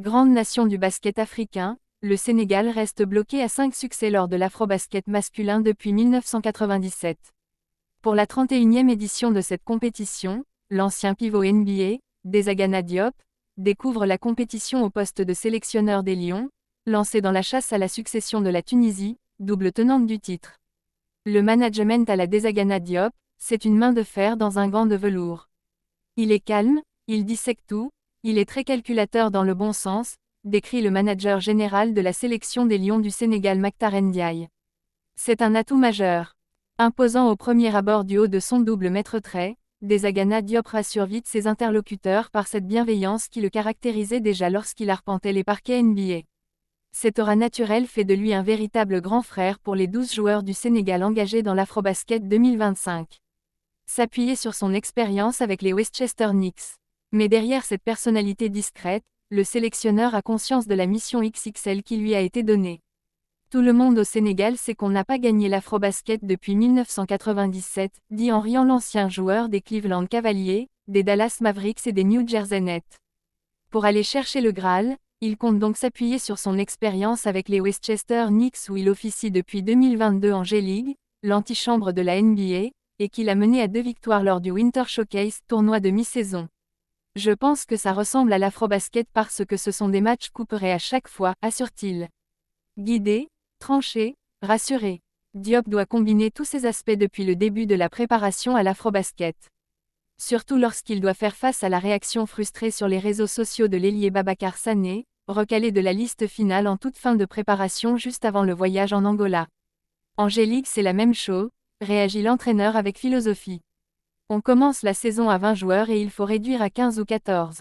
Grande nation du basket africain, le Sénégal reste bloqué à 5 succès lors de l'Afrobasket masculin depuis 1997. Pour la 31e édition de cette compétition, l'ancien pivot NBA, Desagana Diop, découvre la compétition au poste de sélectionneur des Lions, lancé dans la chasse à la succession de la Tunisie, double tenante du titre. Le management à la Desagana Diop, c'est une main de fer dans un gant de velours. Il est calme, il dissèque tout, il est très calculateur dans le bon sens, décrit le manager général de la sélection des Lions du Sénégal Mactar Ndiaye. C'est un atout majeur. Imposant au premier abord du haut de son double maître-trait, Desagana Diop rassure vite ses interlocuteurs par cette bienveillance qui le caractérisait déjà lorsqu'il arpentait les parquets NBA. Cette aura naturelle fait de lui un véritable grand frère pour les 12 joueurs du Sénégal engagés dans l'Afrobasket 2025. S'appuyer sur son expérience avec les Westchester Knicks. Mais derrière cette personnalité discrète, le sélectionneur a conscience de la mission XXL qui lui a été donnée. Tout le monde au Sénégal sait qu'on n'a pas gagné l'Afrobasket depuis 1997, dit en riant l'ancien joueur des Cleveland Cavaliers, des Dallas Mavericks et des New Jersey Nets. Pour aller chercher le Graal, il compte donc s'appuyer sur son expérience avec les Westchester Knicks où il officie depuis 2022 en G-League, l'antichambre de la NBA, et qui l'a mené à 2 victoires lors du Winter Showcase, tournoi de mi-saison. Je pense que ça ressemble à l'Afrobasket parce que ce sont des matchs couperés à chaque fois, assure-t-il. Guidé, tranché, rassuré. Diop doit combiner tous ces aspects depuis le début de la préparation à l'Afrobasket. Surtout lorsqu'il doit faire face à la réaction frustrée sur les réseaux sociaux de l'ailier Babacar Sané, recalé de la liste finale en toute fin de préparation juste avant le voyage en Angola. En G-League c'est la même chose, réagit l'entraîneur avec philosophie. On commence la saison à 20 joueurs et il faut réduire à 15 ou 14.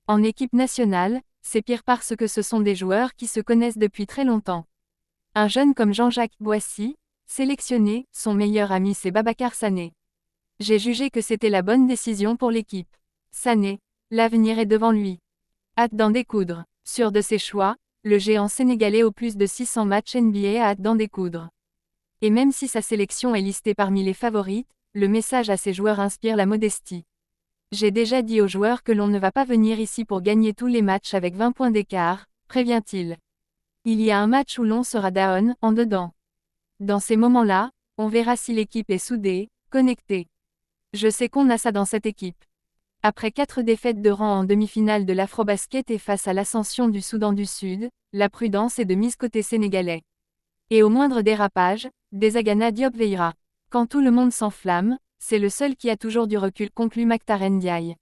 En équipe nationale, c'est pire parce que ce sont des joueurs qui se connaissent depuis très longtemps. Un jeune comme Jean-Jacques Boissy, sélectionné, son meilleur ami c'est Babacar Sané. J'ai jugé que c'était la bonne décision pour l'équipe. Sané, l'avenir est devant lui. Hâte d'en découdre. Sûr de ses choix, le géant sénégalais aux plus de 600 matchs NBA a hâte d'en découdre. Et même si sa sélection est listée parmi les favorites, le message à ses joueurs inspire la modestie. J'ai déjà dit aux joueurs que l'on ne va pas venir ici pour gagner tous les matchs avec 20 points d'écart, prévient-il. Il y a un match où l'on sera down, en dedans. Dans ces moments-là, on verra si l'équipe est soudée, connectée. Je sais qu'on a ça dans cette équipe. Après 4 défaites de rang en demi-finale de l'Afrobasket et face à l'ascension du Soudan du Sud, la prudence est de mise côté sénégalais. Et au moindre dérapage, Desagana Diop veillera. Quand tout le monde s'enflamme, c'est le seul qui a toujours du recul, conclut Mactar Ndiaye.